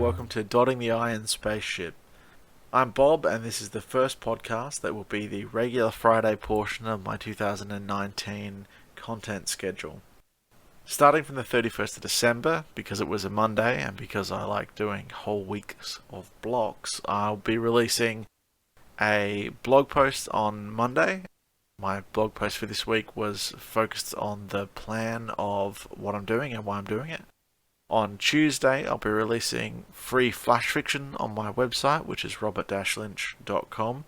welcome to Dotting the I in Spaceship. I'm Bob, and this is the first podcast that will be the regular Friday portion of my 2019 content schedule. Starting from the 31st of December, because it was a Monday and because I like doing whole weeks of blocks, I'll be releasing a blog post on Monday. My blog post for this week was focused on the plan of what I'm doing and why I'm doing it. On Tuesday, I'll be releasing free flash fiction on my website, which is robert-lynch.com.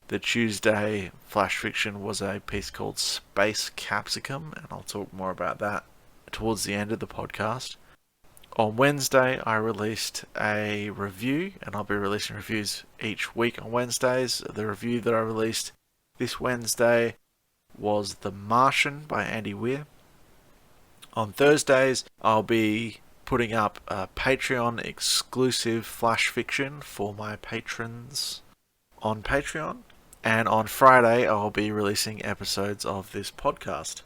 The Tuesday flash fiction was a piece called Space Capsicum, and I'll talk more about that towards the end of the podcast. On Wednesday, I released a review, and I'll be releasing reviews each week on Wednesdays. The review that I released this Wednesday was The Martian by Andy Weir. On Thursdays, I'll be putting up a Patreon exclusive flash fiction for my patrons on Patreon. And on Friday, I'll be releasing episodes of this podcast.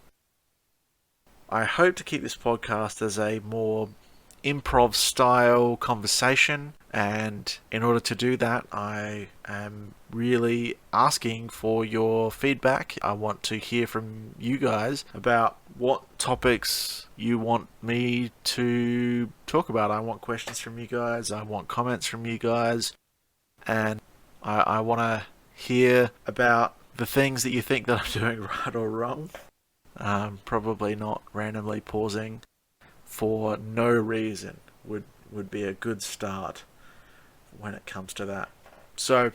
I hope to keep this podcast as a more improv style conversation, and in order to do that, I am really asking for your feedback. I want to hear from you guys about what topics you want me to talk about. I want questions from you guys, I want comments from you guys, and I want to hear about the things that you think that I'm doing right or wrong. Probably not randomly pausing for no reason would be a good start when it comes to that. So,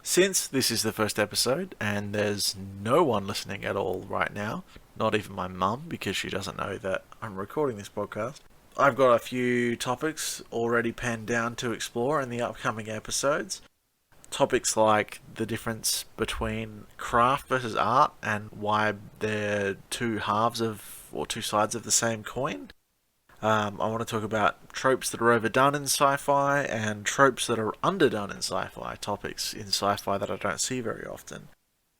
since this is the first episode and there's no one listening at all right now, not even my mum, because she doesn't know that I'm recording this podcast, I've got a few topics already penned down to explore in the upcoming episodes. Topics like the difference between craft versus art and why they're two halves of, or two sides of the same coin. I want to talk about tropes that are overdone in sci-fi and tropes that are underdone in sci-fi, topics in sci-fi that I don't see very often.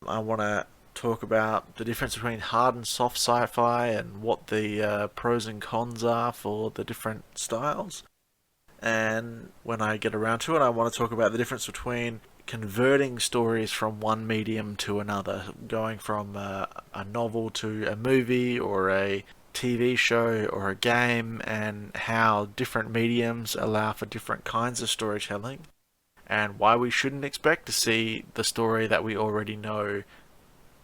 I want to talk about the difference between hard and soft sci-fi and what the pros and cons are for the different styles. And when I get around to it, I want to talk about the difference between converting stories from one medium to another, going from a novel to a movie or a TV show or a game, and how different mediums allow for different kinds of storytelling, and why we shouldn't expect to see the story that we already know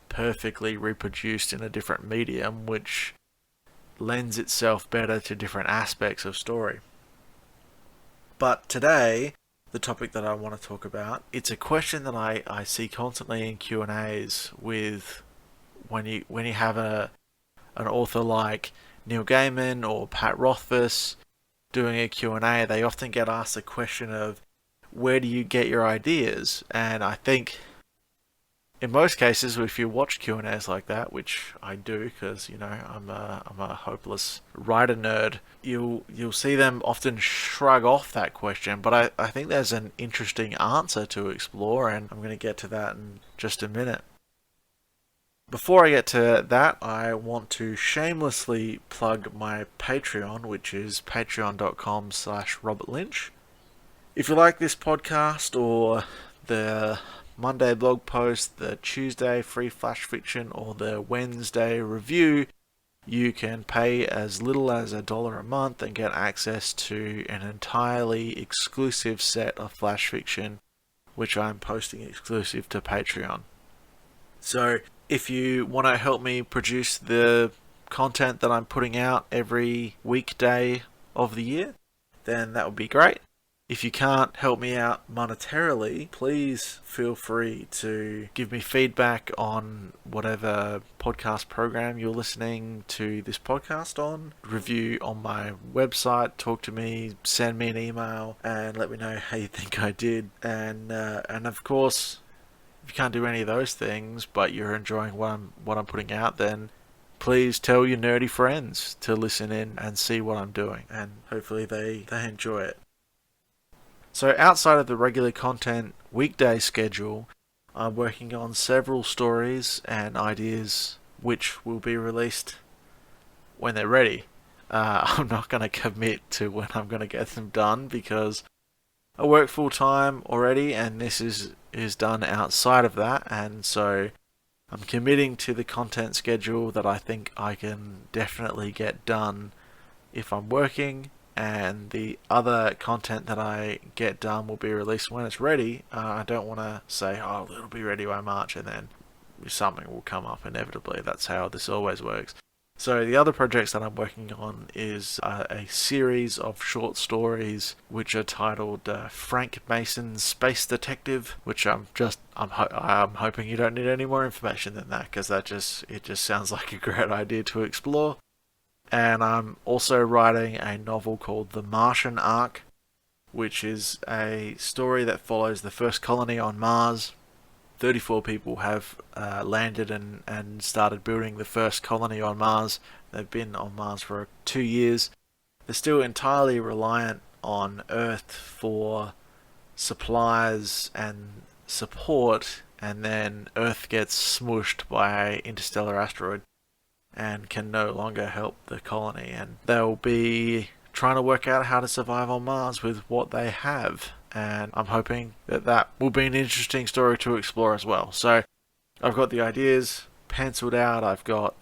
perfectly reproduced in a different medium, which lends itself better to different aspects of story. But today, the topic that I want to talk about, it's a question that I see constantly in Q&As with when you have an author like Neil Gaiman or Pat Rothfuss doing a Q&A, they often get asked the question of, where do you get your ideas? And I think in most cases, if you watch Q&As like that, which I do because, I'm a hopeless writer nerd, you'll see them often shrug off that question. But I think there's an interesting answer to explore, and I'm going to get to that in just a minute. Before I get to that, I want to shamelessly plug my Patreon, which is patreon.com/RobertLynch. If you like this podcast, or the Monday blog post, the Tuesday free flash fiction, or the Wednesday review, you can pay as little as $1 a month and get access to an entirely exclusive set of flash fiction, which I'm posting exclusive to Patreon. So, if you want to help me produce the content that I'm putting out every weekday of the year, then that would be great. If you can't help me out monetarily, please feel free to give me feedback on whatever podcast program you're listening to this podcast on. Review on my website, talk to me, send me an email, and let me know how you think I did. And of course, if you can't do any of those things, but you're enjoying what I'm putting out, then please tell your nerdy friends to listen in and see what I'm doing, and hopefully they enjoy it. So outside of the regular content weekday schedule, I'm working on several stories and ideas which will be released when they're ready. I'm not going to commit to when I'm going to get them done because I work full time already, and this is done outside of that, and so I'm committing to the content schedule that I think I can definitely get done if I'm working, and the other content that I get done will be released when it's ready. I don't want to say, oh, it'll be ready by March, and then something will come up inevitably. That's how this always works. So the other projects that I'm working on is a series of short stories which are titled Frank Mason's Space Detective, which I'm hoping you don't need any more information than that, because it just sounds like a great idea to explore. And I'm also writing a novel called The Martian Ark, which is a story that follows the first colony on Mars. 34 people have landed and started building the first colony on Mars. They've been on Mars for 2 years. They're still entirely reliant on Earth for supplies and support, and then Earth gets smooshed by an interstellar asteroid and can no longer help the colony. And they'll be trying to work out how to survive on Mars with what they have. And I'm hoping that will be an interesting story to explore as well. So I've got the ideas penciled out. I've got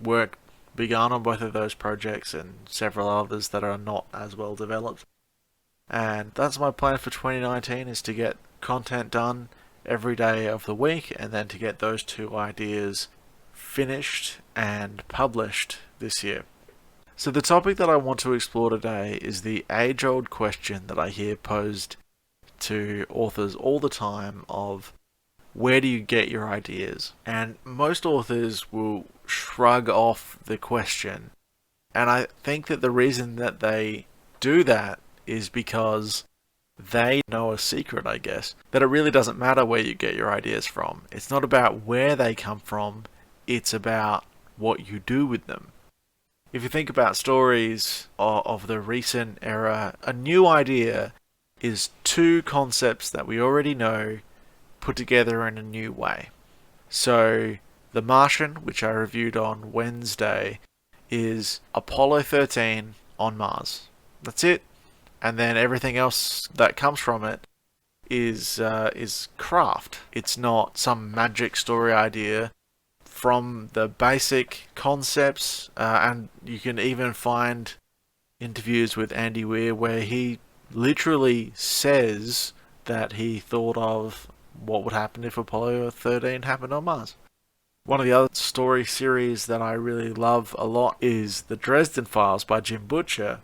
work begun on both of those projects and several others that are not as well developed. And that's my plan for 2019, is to get content done every day of the week, and then to get those 2 ideas finished and published this year. So the topic that I want to explore today is the age-old question that I hear posed to authors all the time of, where do you get your ideas? And most authors will shrug off the question. And I think that the reason that they do that is because they know a secret, I guess, that it really doesn't matter where you get your ideas from. It's not about where they come from, it's about what you do with them. If you think about stories of the recent era, a new idea is 2 concepts that we already know put together in a new way. So, The Martian, which I reviewed on Wednesday, is Apollo 13 on Mars. That's it. And then everything else that comes from it is craft. It's not some magic story idea. From the basic concepts, and you can even find interviews with Andy Weir where he literally says that he thought of what would happen if Apollo 13 happened on Mars. One of the other story series that I really love a lot is The Dresden Files by Jim Butcher.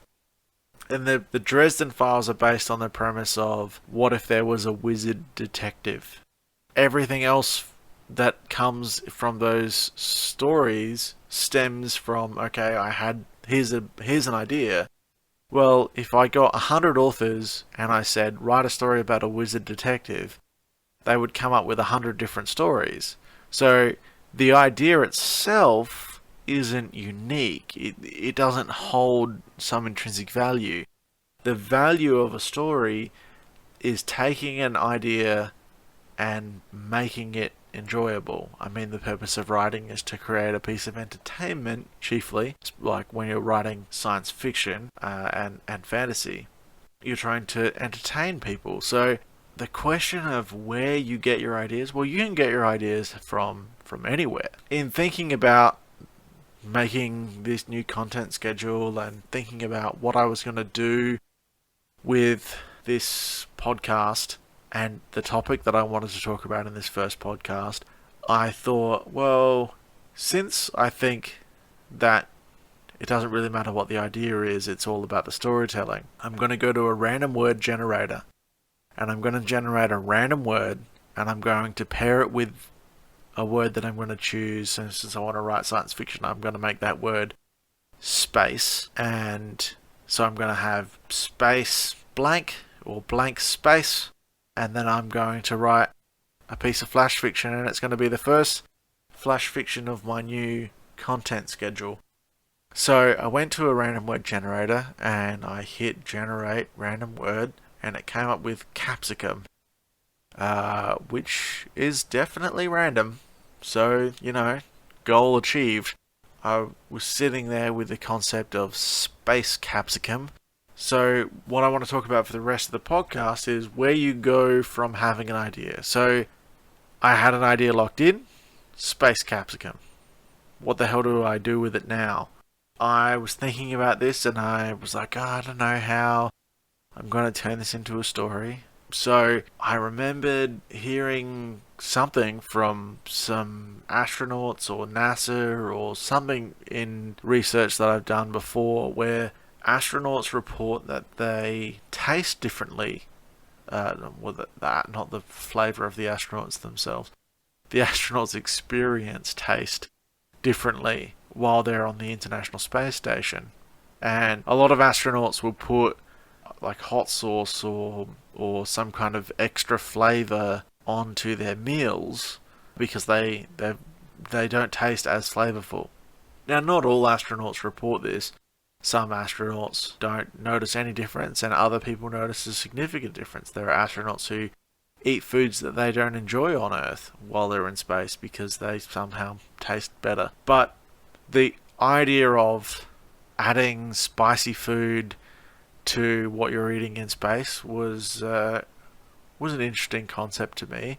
And the Dresden Files are based on the premise of, what if there was a wizard detective? Everything else that comes from those stories stems from, okay, here's an idea. Well, if I got 100 authors and I said, write a story about a wizard detective, they would come up with 100 different stories. So the idea itself isn't unique. It doesn't hold some intrinsic value. The value of a story is taking an idea and making it enjoyable. I mean, the purpose of writing is to create a piece of entertainment, chiefly, like when you're writing science fiction and fantasy. You're trying to entertain people. So the question of where you get your ideas, well, you can get your ideas from anywhere. In thinking about making this new content schedule and thinking about what I was going to do with this podcast, and the topic that I wanted to talk about in this first podcast, I thought, well, since I think that it doesn't really matter what the idea is, it's all about the storytelling, I'm going to go to a random word generator, and I'm going to generate a random word, and I'm going to pair it with a word that I'm going to choose. And since I want to write science fiction, I'm going to make that word space, and so I'm going to have space blank, or blank space, and then I'm going to write a piece of flash fiction, and it's going to be the first flash fiction of my new content schedule. So I went to a random word generator and I hit generate random word, and it came up with capsicum, which is definitely random. So, goal achieved. I was sitting there with the concept of space capsicum. So what I want to talk about for the rest of the podcast is where you go from having an idea. So I had an idea locked in, space capsicum. What the hell do I do with it now? I was thinking about this and I was like, I don't know how I'm going to turn this into a story. So I remembered hearing something from some astronauts or NASA or something in research that I've done before where astronauts report that they taste differently. Not the flavour of the astronauts themselves. The astronauts experience taste differently while they're on the International Space Station. And a lot of astronauts will put like hot sauce or some kind of extra flavor onto their meals because they don't taste as flavorful. Now, not all astronauts report this. Some astronauts don't notice any difference, and other people notice a significant difference. There are astronauts who eat foods that they don't enjoy on Earth while they're in space because they somehow taste better. But the idea of adding spicy food to what you're eating in space was an interesting concept to me.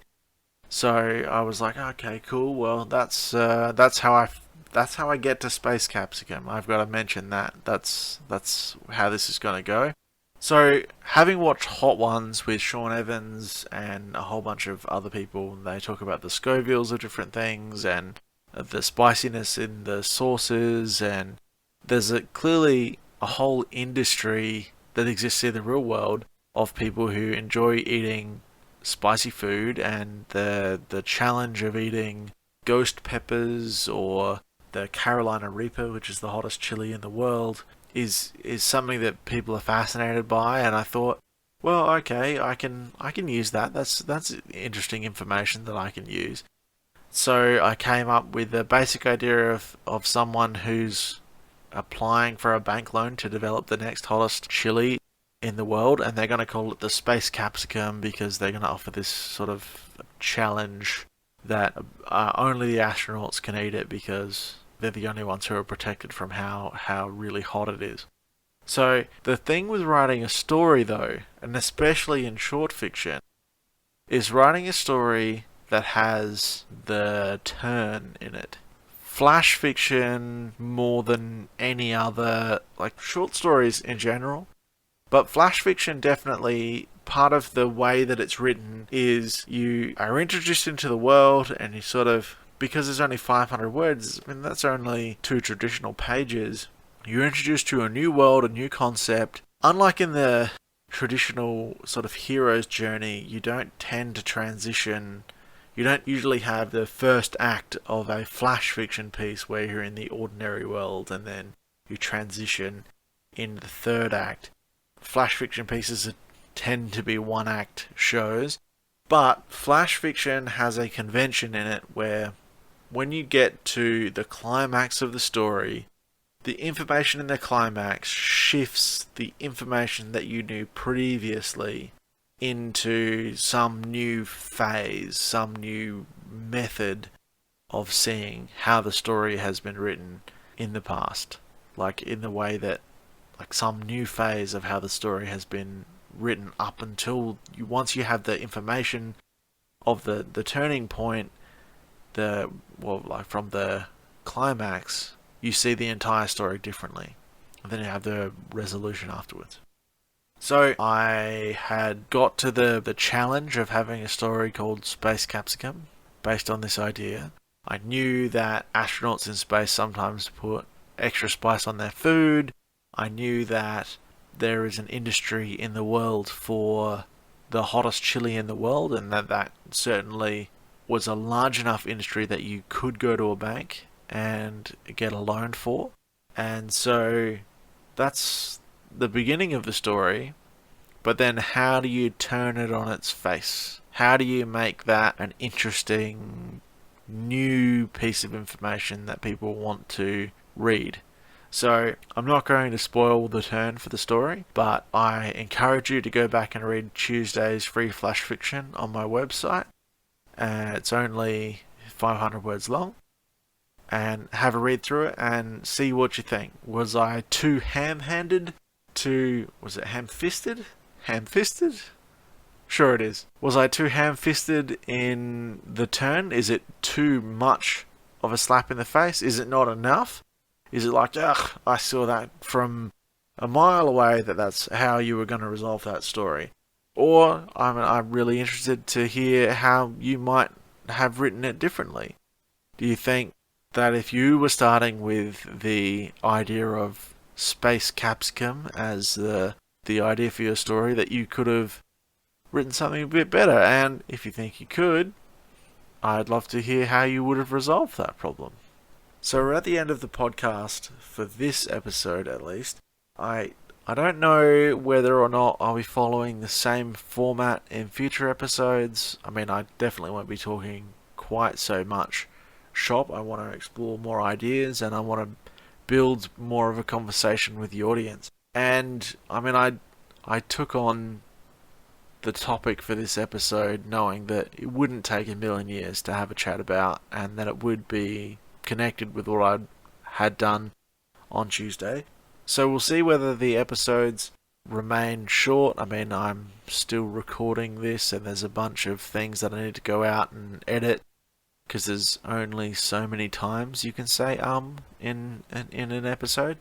So I was like, okay, cool. Well, that's how I get to space capsicum. I've got to mention that. That's how this is going to go. So having watched Hot Ones with Sean Evans and a whole bunch of other people, they talk about the Scovilles of different things and the spiciness in the sauces, and there's clearly a whole industry that exists in the real world of people who enjoy eating spicy food, and the challenge of eating ghost peppers or the Carolina Reaper, which is the hottest chili in the world, is something that people are fascinated by. And I thought, well, okay, I can use that. That's interesting information that I can use. So I came up with the basic idea of someone who's applying for a bank loan to develop the next hottest chili in the world, and they're going to call it the Space Capsicum because they're going to offer this sort of challenge that only the astronauts can eat it because they're the only ones who are protected from how really hot it is. So the thing with writing a story, though, and especially in short fiction, is writing a story that has the turn in it. Flash fiction more than any other, like short stories in general, but flash fiction definitely, part of the way that it's written is you are introduced into the world and you sort of, because there's only 500 words, I mean that's only 2 traditional pages, you're introduced to a new world, a new concept. Unlike in the traditional sort of hero's journey, you don't tend to transition. You don't usually have the first act of a flash fiction piece where you're in the ordinary world and then you transition in the third act. Flash fiction pieces tend to be one act shows, but flash fiction has a convention in it where when you get to the climax of the story, the information in the climax shifts the information that you knew previously into some new phase, some new method of seeing how the story has been written in the past. Like in the way that, like some new phase of how the story has been written up until once you have the information of the turning point, from the climax, you see the entire story differently. And then you have the resolution afterwards. So I had got to the challenge of having a story called Space Capsicum based on this idea. I knew that astronauts in space sometimes put extra spice on their food. I knew that there is an industry in the world for the hottest chili in the world, and that certainly was a large enough industry that you could go to a bank and get a loan for. And so that's the beginning of the story, but then how do you turn it on its face? How do you make that an interesting new piece of information that people want to read? So I'm not going to spoil the turn for the story, but I encourage you to go back and read Tuesday's free flash fiction on my website. It's only 500 words long, and have a read through it and see what you think. Was I too ham-handed? Was it ham-fisted? Ham-fisted? Sure it is. Was I too ham-fisted in the turn? Is it too much of a slap in the face? Is it not enough? Is it like, ugh, I saw that from a mile away that that's how you were going to resolve that story? Or I'm really interested to hear how you might have written it differently. Do you think that if you were starting with the idea of space capsicum as the idea for your story, that you could have written something a bit better? And if you think you could, I'd love to hear how you would have resolved that problem. So we're at the end of the podcast for this episode, at least. I don't know whether or not I'll be following the same format in future episodes. I mean, I definitely won't be talking quite so much shop. I want to explore more ideas and I want to build more of a conversation with the audience. And I mean, I took on the topic for this episode knowing that it wouldn't take a million years to have a chat about, and that it would be connected with what I had done on Tuesday. So we'll see whether the episodes remain short. I mean, I'm still recording this and there's a bunch of things that I need to go out and edit, because there's only so many times you can say in an episode.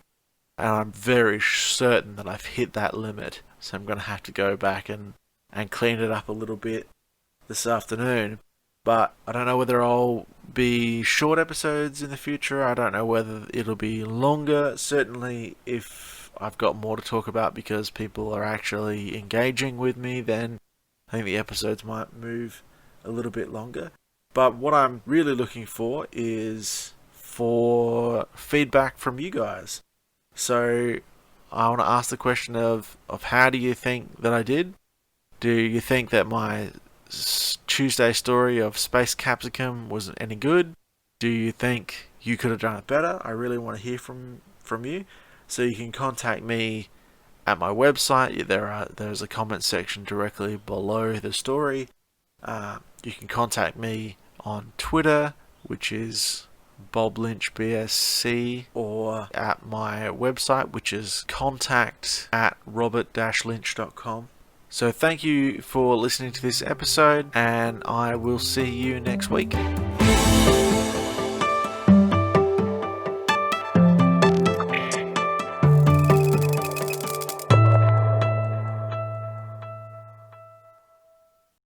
And I'm very certain that I've hit that limit. So I'm going to have to go back and clean it up a little bit this afternoon. But I don't know whether I'll be short episodes in the future. I don't know whether it'll be longer. Certainly if I've got more to talk about because people are actually engaging with me, then I think the episodes might move a little bit longer. But what I'm really looking for is for feedback from you guys. So I want to ask the question of how do you think that I did? Do you think that my Tuesday story of Space Capsicum wasn't any good? Do you think you could have done it better? I really want to hear from you. So you can contact me at my website. There's a comment section directly below the story. You can contact me on Twitter, which is Bob Lynch BSC, or at my website, which is contact@robert-lynch.com. So thank you for listening to this episode, and I will see you next week.